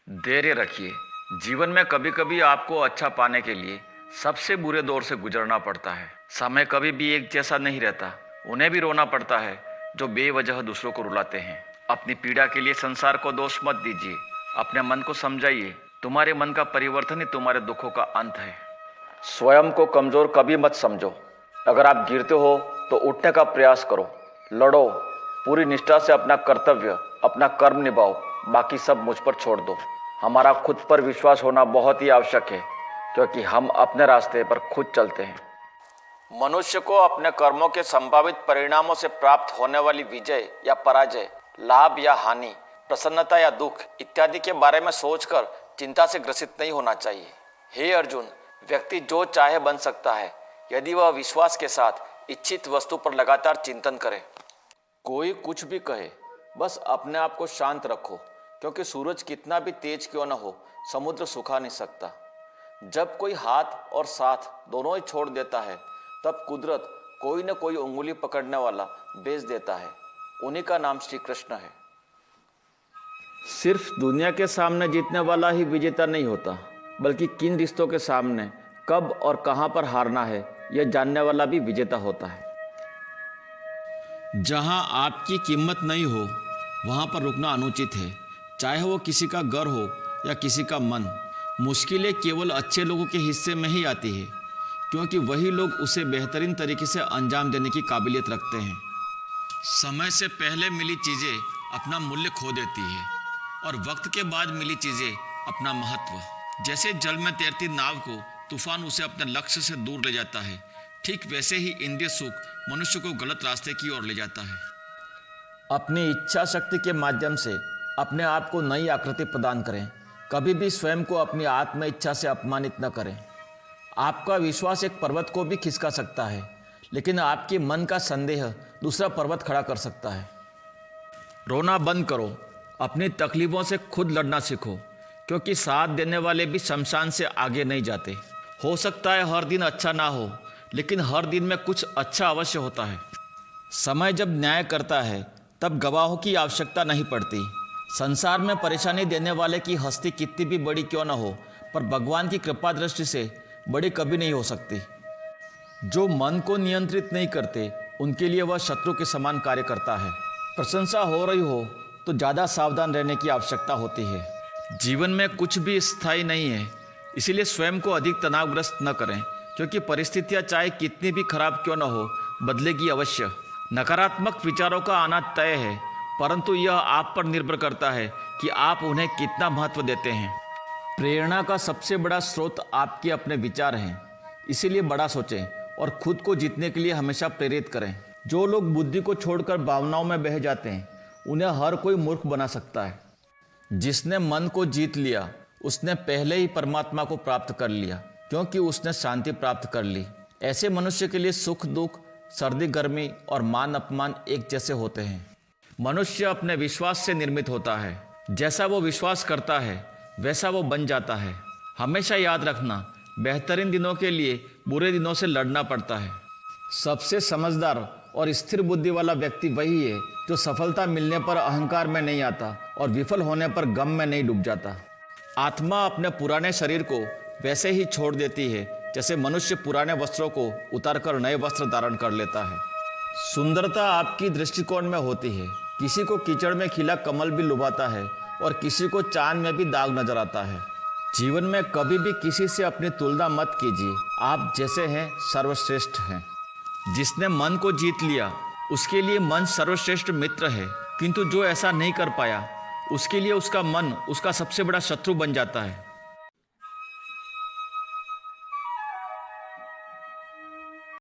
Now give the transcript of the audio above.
धैर्य रखिए। जीवन में कभी कभी आपको अच्छा पाने के लिए सबसे बुरे दौर से गुजरना पड़ता है। समय कभी भी एक जैसा नहीं रहता। उन्हें भी रोना पड़ता है जो बेवजह दूसरों को रुलाते हैं। अपनी पीड़ा के लिए संसार को दोष मत दीजिए। अपने मन को समझाइए। तुम्हारे मन का परिवर्तन ही तुम्हारे दुखों का अंत है। स्वयं को कमजोर कभी मत समझो। अगर आप गिरते हो तो उठने का प्रयास करो। लड़ो। पूरी निष्ठा से अपना कर्तव्य, अपना कर्म निभाओ। बाकी सब मुझ पर छोड़ दो। हमारा खुद पर विश्वास होना बहुत ही आवश्यक है, क्योंकि हम अपने रास्ते पर खुद चलते हैं। मनुष्य को अपने कर्मों के संभावित परिणामों से प्राप्त होने वाली विजय या पराजय, लाभ या हानि, प्रसन्नता या दुख इत्यादि के बारे में सोचकर चिंता से ग्रसित नहीं होना चाहिए। हे अर्जुन, व्यक्ति जो चाहे बन सकता है यदि वह विश्वास के साथ इच्छित वस्तु पर लगातार चिंतन करे। कोई कुछ भी कहे, बस अपने आप को शांत रखो, क्योंकि सूरज कितना भी तेज क्यों न हो, समुद्र सुखा नहीं सकता। जब कोई हाथ और साथ दोनों ही छोड़ देता है, तब कुदरत कोई न कोई उंगली पकड़ने वाला भेज देता है। उन्हीं का नाम श्री कृष्ण है। सिर्फ दुनिया के सामने जीतने वाला ही विजेता नहीं होता, बल्कि किन रिश्तों के सामने कब और कहां पर हारना है, यह जानने वाला भी विजेता होता है। जहां आपकी कीमत नहीं हो वहां पर रुकना अनुचित है, चाहे वो किसी का घर हो या किसी का मन। मुश्किलें केवल अच्छे लोगों के हिस्से में ही आती है, क्योंकि वही लोग उसे बेहतरीन तरीके से अंजाम देने की काबिलियत रखते हैं। समय से पहले मिली चीज़ें अपना मूल्य खो देती है, और वक्त के बाद मिली चीज़ें अपना महत्व। जैसे जल में तैरती नाव को तूफान उसे अपने लक्ष्य से दूर ले जाता है, ठीक वैसे ही इंद्रिय सुख मनुष्य को गलत रास्ते की ओर ले जाता है। अपनी इच्छा शक्ति के माध्यम से अपने आप को नई आकृति प्रदान करें। कभी भी स्वयं को अपनी आत्म इच्छा से अपमानित न करें। आपका विश्वास एक पर्वत को भी खिसका सकता है, लेकिन आपके मन का संदेह दूसरा पर्वत खड़ा कर सकता है। रोना बंद करो। अपनी तकलीफों से खुद लड़ना सीखो, क्योंकि साथ देने वाले भी शमशान से आगे नहीं जाते। हो सकता है हर दिन अच्छा ना हो, लेकिन हर दिन में कुछ अच्छा अवश्य होता है। समय जब न्याय करता है तब गवाहों की आवश्यकता नहीं पड़ती। संसार में परेशानी देने वाले की हस्ती कितनी भी बड़ी क्यों न हो, पर भगवान की कृपा दृष्टि से बड़ी कभी नहीं हो सकती। जो मन को नियंत्रित नहीं करते, उनके लिए वह शत्रु के समान कार्य करता है। प्रशंसा हो रही हो तो ज़्यादा सावधान रहने की आवश्यकता होती है। जीवन में कुछ भी स्थायी नहीं है, इसीलिए स्वयं को अधिक तनावग्रस्त न करें, क्योंकि परिस्थितियां चाहे कितनी भी खराब क्यों न हो, बदलेगी अवश्य। नकारात्मक विचारों का आना तय है, परंतु यह आप पर निर्भर करता है कि आप उन्हें कितना महत्व देते हैं। प्रेरणा का सबसे बड़ा स्रोत आपके अपने विचार हैं, इसीलिए बड़ा सोचें और खुद को जीतने के लिए हमेशा प्रेरित करें। जो लोग बुद्धि को छोड़कर भावनाओं में बह जाते हैं, उन्हें हर कोई मूर्ख बना सकता है। जिसने मन को जीत लिया, उसने पहले ही परमात्मा को प्राप्त कर लिया, क्योंकि उसने शांति प्राप्त कर ली। ऐसे मनुष्य के लिए सुख दुख, सर्दी गर्मी और मान अपमान एक जैसे होते हैं। मनुष्य अपने विश्वास से निर्मित होता है। जैसा वो विश्वास करता है वैसा वो बन जाता है। हमेशा याद रखना, बेहतरीन दिनों के लिए बुरे दिनों से लड़ना पड़ता है। सबसे समझदार और स्थिर बुद्धि वाला व्यक्ति वही है जो सफलता मिलने पर अहंकार में नहीं आता और विफल होने पर गम में नहीं डूब जाता। आत्मा अपने पुराने शरीर को वैसे ही छोड़ देती है जैसे मनुष्य पुराने वस्त्रों को उतारकर नए वस्त्र धारण कर लेता है। सुंदरता आपकी दृष्टिकोण में होती है। किसी को कीचड़ में खिला कमल भी लुभाता है और किसी को चांद में भी दाग नजर आता है। जीवन में कभी भी किसी से अपनी तुलना मत कीजिए। आप जैसे हैं सर्वश्रेष्ठ हैं। जिसने मन को जीत लिया उसके लिए मन सर्वश्रेष्ठ मित्र है, किंतु जो ऐसा नहीं कर पाया उसके लिए उसका मन उसका सबसे बड़ा शत्रु बन जाता है।